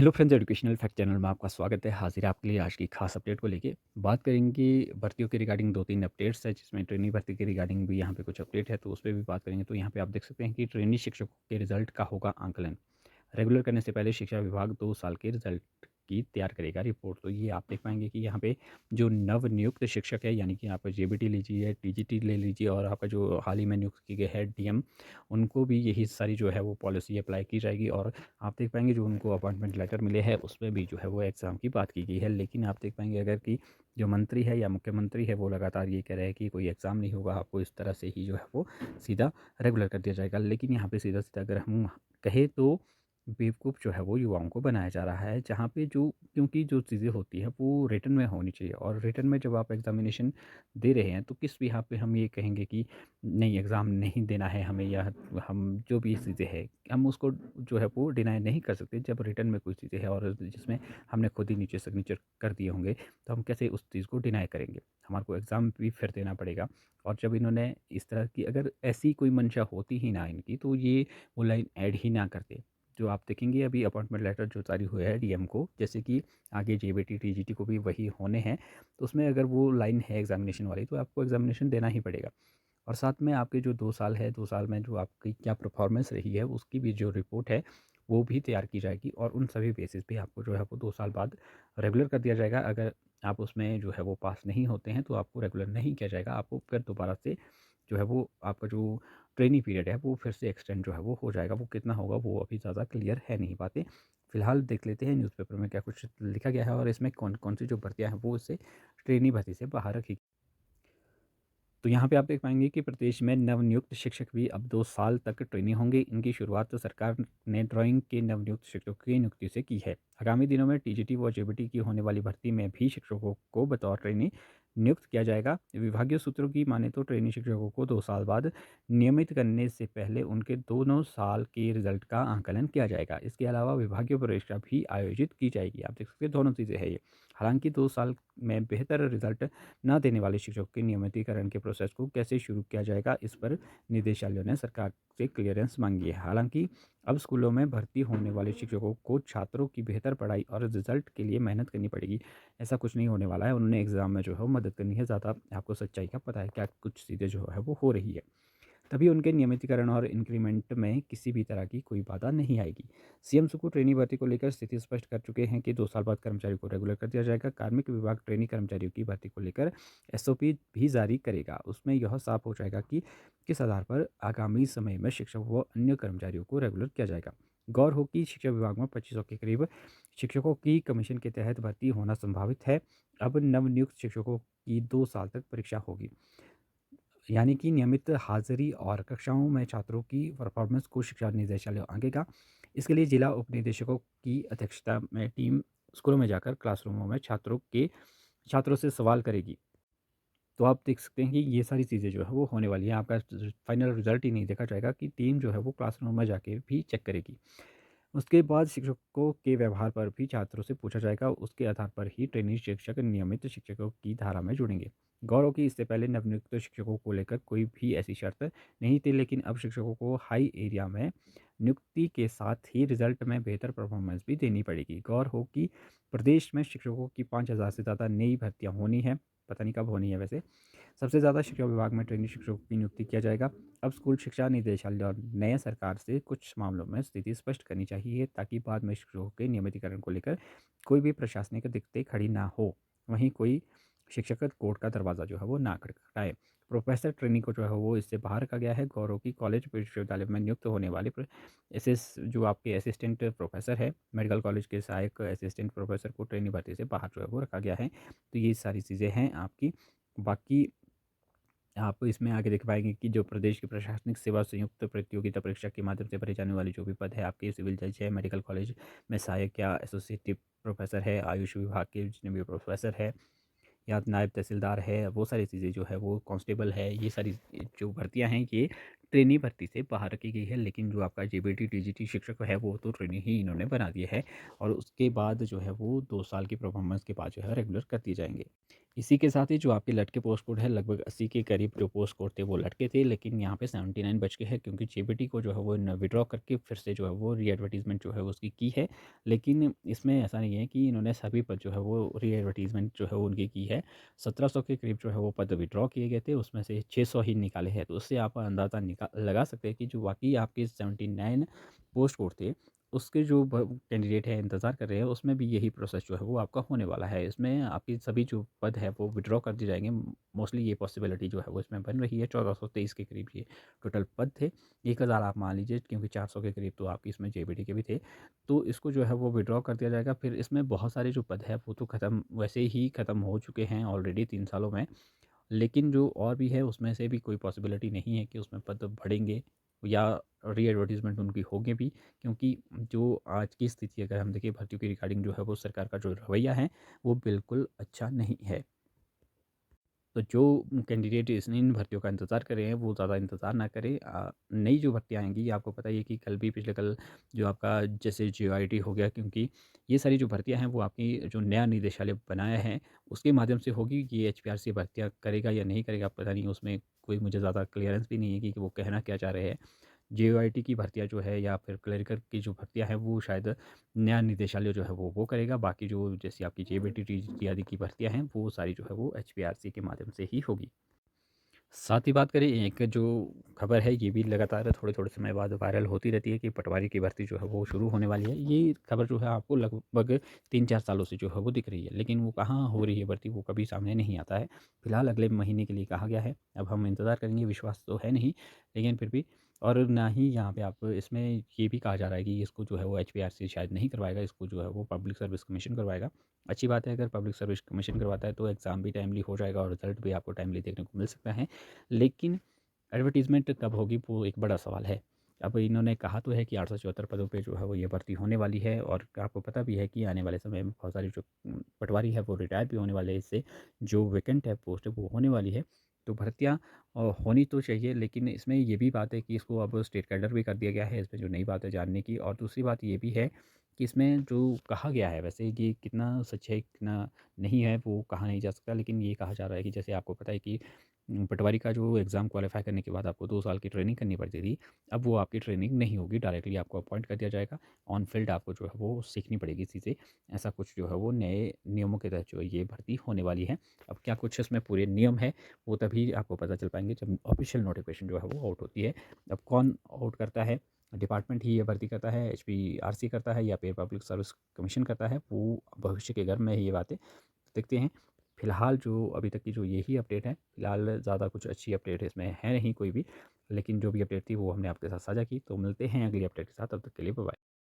Hello friends, educational fact channel में आपका स्वागत है। हाजिर है आपके लिए आज की खास अपडेट को लेके। बात करेंगे भर्तियों के रिगार्डिंग 2-3 अपडेट्स है, जिसमें ट्रेनी भर्ती के रिगार्डिंग भी यहाँ पे कुछ अपडेट है, तो उस पे भी बात करेंगे। तो यहाँ पे आप देख सकते हैं कि ट्रेनी शिक्षकों के रिजल्ट का होगा आंकलन। रेगुलर करने से पहले शिक्षा विभाग 2 साल के रिजल्ट की तैयार करेगा रिपोर्ट। तो ये आप देख पाएँगे कि यहाँ पे जो नवनियुक्त शिक्षक है, यानी कि आप जेबीटी लीजिए, टीजीटी ले लीजिए, और आपका जो हाल ही में नियुक्त किए गए हैं डीएम, उनको भी यही सारी जो है वो पॉलिसी अप्लाई की जाएगी। और आप देख पाएँगे जो उनको अपॉइंटमेंट लेटर मिले हैं, उसमें भी जो है वो एग्ज़ाम की बात की गई है। लेकिन आप देख पाएँगे अगर कि जो मंत्री है या मुख्यमंत्री है, वो लगातार ये कह रहे हैं कि कोई एग्ज़ाम नहीं होगा, आपको इस तरह से ही जो है वो सीधा रेगुलर कर दिया जाएगा। लेकिन यहाँ पे सीधा-सीधा अगर हम कहें तो बेवकूफ़ जो है वो युवाओं को बनाया जा रहा है, जहाँ पे जो क्योंकि जो चीज़ें होती हैं वो रिटन में होनी चाहिए, और रिटन में जब आप एग्ज़ामिनेशन दे रहे हैं तो किस बिहाफ़ पे हम ये कहेंगे कि नहीं, एग्ज़ाम नहीं देना है हमें, या हम जो भी चीज़ें हैं हम उसको जो है वो डिनाई नहीं कर सकते। जब रिटन में कोई चीज़ें हैं और जिसमें हमने खुद ही नीचे सिग्नेचर कर दिए होंगे, तो हम कैसे उस चीज़ को डिनाई करेंगे? हमारे को एग्ज़ाम भी फिर देना पड़ेगा। और जब इन्होंने इस तरह की अगर ऐसी कोई मंशा होती ही ना इनकी, तो ये वो लाइन ऐड ही ना करते। जो आप देखेंगे अभी अपॉइंटमेंट लेटर जो जारी हुए हैं डीएम को, जैसे कि आगे जेबीटी, टीजीटी को भी वही होने हैं, तो उसमें अगर वो लाइन है एग्ज़ामिनेशन वाली, तो आपको एग्ज़ामिनेशन देना ही पड़ेगा। और साथ में आपके जो 2 साल है, 2 साल में जो आपकी क्या परफ़ॉर्मेंस रही है, उसकी भी जो रिपोर्ट है, वो भी तैयार की जाएगी, और उन सभी बेसिस पे आपको जो है वो 2 साल बाद रेगुलर कर दिया जाएगा। अगर आप उसमें जो है वो पास नहीं होते हैं, तो आपको रेगुलर नहीं किया जाएगा। आपको फिर दोबारा से जो है वो आपका जो ट्रेनी पीरियड है, वो फिर से एक्सटेंड जो है वो हो जाएगा। वो कितना होगा वो अभी ज़्यादा क्लियर है नहीं बातें। फ़िलहाल देख लेते हैं न्यूज़पेपर में क्या कुछ लिखा गया है, और इसमें कौन-कौन सी जो भर्तियाँ हैं वो इससे ट्रेनी भर्ती से बाहर रखी। तो यहाँ पे आप देख पाएँगे कि प्रदेश में नवनियुक्त शिक्षक भी अब 2 साल तक ट्रेनी होंगे। इनकी शुरुआत तो सरकार ने ड्राइंग के नवनियुक्त शिक्षकों की नियुक्ति से की है। आगामी दिनों में टीजीटी व जेबीटी की होने वाली भर्ती में भी शिक्षकों को बतौर ट्रेनी नियुक्त किया जाएगा। विभागीय सूत्रों की माने तो ट्रेनी शिक्षकों को 2 साल बाद नियमित करने से पहले उनके दोनों साल के रिजल्ट का आंकलन किया जाएगा। इसके अलावा विभागीय परीक्षा भी आयोजित की जाएगी। आप देख सकते हैं दोनों चीज़ें हैं ये। हालाँकि 2 साल में बेहतर रिजल्ट न देने वाले शिक्षकों के नियमितीकरण के प्रोसेस को कैसे शुरू किया जाएगा, इस पर निदेशालय ने सरकार से क्लियरेंस मांगी है। हालांकि अब स्कूलों में भर्ती होने वाले शिक्षकों को छात्रों की बेहतर पढ़ाई और रिजल्ट के लिए मेहनत करनी पड़ेगी। ऐसा कुछ नहीं होने वाला है, उन्होंने एग्जाम में जो है वो मदद करनी है ज़्यादा। आपको सच्चाई का पता है क्या कुछ चीज़ें जो है वो हो रही है, तभी उनके नियमितीकरण और इंक्रीमेंट में किसी भी तरह की कोई बाधा नहीं आएगी। सीएम सुकू ट्रेनी भर्ती को लेकर स्थिति स्पष्ट कर चुके हैं कि 2 साल बाद कर्मचारियों को रेगुलर कर दिया जाएगा। कार्मिक विभाग ट्रेनी कर्मचारियों की भर्ती को लेकर एसओपी भी जारी करेगा। उसमें यह साफ हो जाएगा कि किस आधार पर आगामी समय में शिक्षकों व अन्य कर्मचारियों को रेगुलर किया जाएगा। गौर हो कि शिक्षा विभाग में 2500 के करीब शिक्षकों की कमीशन के तहत भर्ती होना संभावित है। अब नवनियुक्त शिक्षकों की 2 साल तक परीक्षा होगी, यानी कि नियमित हाज़िरी और कक्षाओं में छात्रों की परफॉर्मेंस को शिक्षा निदेशालय आंकेगा। इसके लिए जिला उपनिदेशकों की अध्यक्षता में टीम स्कूलों में जाकर क्लासरूमों में छात्रों से सवाल करेगी। तो आप देख सकते हैं कि ये सारी चीज़ें जो है वो होने वाली हैं। आपका फाइनल रिजल्ट ही नहीं देखा जाएगा, कि टीम जो है वो क्लासरूम में जाके भी चेक करेगी। उसके बाद शिक्षकों के व्यवहार पर भी छात्रों से पूछा जाएगा। उसके आधार पर ही ट्रेनी शिक्षक नियमित शिक्षकों की धारा में जुड़ेंगे। गौरव की इससे पहले नवनियुक्त शिक्षकों को लेकर कोई भी ऐसी शर्त नहीं थी, लेकिन अब शिक्षकों को हाई एरिया में नियुक्ति के साथ ही रिजल्ट में बेहतर परफॉर्मेंस भी देनी पड़ेगी। गौर हो कि प्रदेश में शिक्षकों की 5,000 से ज़्यादा नई भर्तियाँ होनी है। पता नहीं कब होनी है वैसे। सबसे ज़्यादा शिक्षा विभाग में ट्रेनी शिक्षकों की नियुक्ति किया जाएगा। अब स्कूल शिक्षा निदेशालय और नए सरकार से कुछ मामलों में स्थिति स्पष्ट करनी चाहिए, ताकि बाद में शिक्षकों के नियमितीकरण को लेकर कोई भी प्रशासनिक दिक्कतें खड़ी ना हो। वहीं कोई शिक्षक कोर्ट का दरवाज़ा जो है वो ना खटखटाए। प्रोफेसर ट्रेनी को जो है वो इससे बाहर रखा गया है। गौरव की कॉलेज विश्वविद्यालय में नियुक्त होने वाले जो आपके असिस्टेंट प्रोफेसर है, मेडिकल कॉलेज के सहायक असिस्टेंट प्रोफेसर को ट्रेनी भर्ती से बाहर जो है वो रखा गया है। तो ये सारी चीज़ें हैं आपकी। बाकी आप इसमें आगे देख पाएँगे कि जो प्रदेश की प्रशासनिक सेवा संयुक्त प्रतियोगिता परीक्षा के माध्यम से भरे जाने वाली जो भी पद है, आपके सिविल जज है, मेडिकल कॉलेज में सहायक या एसोसिएटिव प्रोफेसर है, आयुष विभाग के जितने भी प्रोफेसर है, या नायब तहसीलदार है, वो सारी चीज़ें जो है वो कांस्टेबल है, ये सारी जो भर्तियाँ हैं ये ट्रेनी भर्ती से बाहर रखी गई है, लेकिन जो आपका जेबीटी, टीजीटी शिक्षक है वो तो ट्रेनी ही इन्होंने बना दिया है और उसके बाद जो है वो 2 साल की परफॉर्मेंस के बाद जो है रेगुलर कर दिए जाएँगे। इसी के साथ ही जो आपके लटके पोस्ट कोड है लगभग 80 के करीब जो पोस्ट कोड थे वो लटके थे, लेकिन यहाँ पे 79 बच गए हैं क्योंकि जेबीटी को जो है वो विड्रॉ करके फिर से जो है वो री-एडवर्टाइज़मेंट जो है वो उसकी की है। लेकिन इसमें ऐसा नहीं है कि इन्होंने सभी पद जो है वो री-एडवर्टाइज़मेंट जो है वो उनकी की है। 1700 के करीब जो है वो पद विड्रॉ किए गए थे, उसमें से 600 ही निकाले हैं। तो उससे आप अंदाज़ा लगा सकते हैं कि जो वाक़ई आपके 79 पोस्ट कोड थे, उसके जो कैंडिडेट है इंतज़ार कर रहे हैं, उसमें भी यही प्रोसेस जो है वो आपका होने वाला है। इसमें आपकी सभी जो पद है वो विड्रॉ कर दिए जाएँगे। मोस्टली ये पॉसिबिलिटी जो है वो इसमें बन रही है। 1423 के करीब ये टोटल पद थे। 1000 आप मान लीजिए क्योंकि 400 के करीब तो आपकी इसमें जेबीटी के भी थे। तो इसको जो है वो विड्रॉ कर दिया जाएगा। फिर इसमें बहुत सारे जो पद है वो तो ख़त्म वैसे ही ख़त्म हो चुके हैं ऑलरेडी 3 सालों में। लेकिन जो और भी है उसमें से भी कोई पॉसिबिलिटी नहीं है कि उसमें पद बढ़ेंगे या री-एडवर्टाइज़मेंट उनकी होगी भी, क्योंकि जो आज की स्थिति अगर हम देखें भर्तियों की रिगार्डिंग जो है वो सरकार का जो रवैया है वो बिल्कुल अच्छा नहीं है। तो जो कैंडिडेट इन भर्तियों का इंतज़ार कर रहे हैं वो ज़्यादा इंतज़ार ना करें। नई जो भर्तियाँ आएँगी आपको पता ही है कि कल भी पिछले कल जो आपका जैसे जेईआईटी हो गया, क्योंकि ये सारी जो भर्तियाँ हैं वो आपकी जो नया निदेशालय बनाया है उसके माध्यम से होगी। ये एचपीआरसी भर्तियाँ करेगा या नहीं करेगा पता नहीं, उसमें कोई मुझे ज़्यादा क्लियरेंस भी नहीं है कि वो कहना क्या चाह रहे हैं। जेओआईटी की भर्तियाँ जो है या फिर क्लरिकल की जो भर्तियाँ हैं वो शायद नया निदेशालय जो है वो करेगा। बाकी जो जैसे आपकी जेबीटी, टीजीटी आदि की भर्तियाँ हैं वो सारी जो है वो एचपीआरसी के माध्यम से ही होगी। साथ ही बात करें एक जो खबर है ये भी लगातार थोड़े-थोड़े समय बाद वायरल होती रहती है कि पटवारी की भर्ती जो है वो शुरू होने वाली है। ये खबर जो है आपको लगभग 3-4 सालों से जो है वो दिख रही है, लेकिन वो कहाँ हो रही है भर्ती वो कभी सामने नहीं आता है। फिलहाल अगले महीने के लिए कहा गया है। अब हम इंतज़ार करेंगे, विश्वास तो है नहीं, लेकिन फिर भी। और ना ही यहाँ पे आप इसमें ये भी कहा जा रहा है कि इसको जो है वो एचपीआरसी शायद नहीं करवाएगा, इसको जो है वो पब्लिक सर्विस कमीशन करवाएगा। अच्छी बात है, अगर पब्लिक सर्विस कमीशन करवाता है तो एग्ज़ाम भी टाइमली हो जाएगा और रिज़ल्ट भी आपको टाइमली देखने को मिल सकता है। लेकिन एडवर्टाइज़मेंट कब होगी वो एक बड़ा सवाल है। अब इन्होंने कहा तो है कि 874 पदों पे जो है वो ये भर्ती होने वाली है और आपको पता भी है कि आने वाले समय में बहुत सारी जो पटवारी है वो रिटायर भी होने वाले हैं इससे। जो वैकेंट है पोस्ट है वो होने वाली है। तो भर्तियाँ होनी तो चाहिए, लेकिन इसमें ये भी बात है कि इसको अब स्टेट कैडर भी कर दिया गया है। इसमें जो नई बात है जानने की, और दूसरी बात ये भी है कि इसमें जो कहा गया है वैसे ये कितना सच है कितना नहीं है वो कहा नहीं जा सकता। लेकिन ये कहा जा रहा है कि जैसे आपको पता है कि पटवारी का जो एग्ज़ाम क्वालीफ़ाई करने के बाद आपको 2 साल की ट्रेनिंग करनी पड़ती थी। अब वो आपकी ट्रेनिंग नहीं होगी, डायरेक्टली आपको अपॉइंट कर दिया जाएगा। ऑन फील्ड आपको जो है वो सीखनी पड़ेगी चीज़ें। ऐसा कुछ जो है वो नए नियमों के तहत जो है ये भर्ती होने वाली है। अब क्या कुछ इसमें पूरे नियम है वो तभी आपको पता चल पाएँगे जब ऑफ़िशियल नोटिफ़िकेशन जो है वो आउट होती है। अब कौन आउट करता है? डिपार्टमेंट ही ये भर्ती करता है, एचपीआरसी करता है या फिर पब्लिक सर्विस कमीशन करता है, वो भविष्य के घर में ये बातें देखते हैं। फ़िलहाल जो अभी तक की जो यही अपडेट है, फ़िलहाल ज़्यादा कुछ अच्छी अपडेट इसमें है नहीं कोई भी, लेकिन जो भी अपडेट थी वो हमने आपके साथ साझा की। तो मिलते हैं अगली अपडेट के साथ, तब तक के लिए बाय बाय।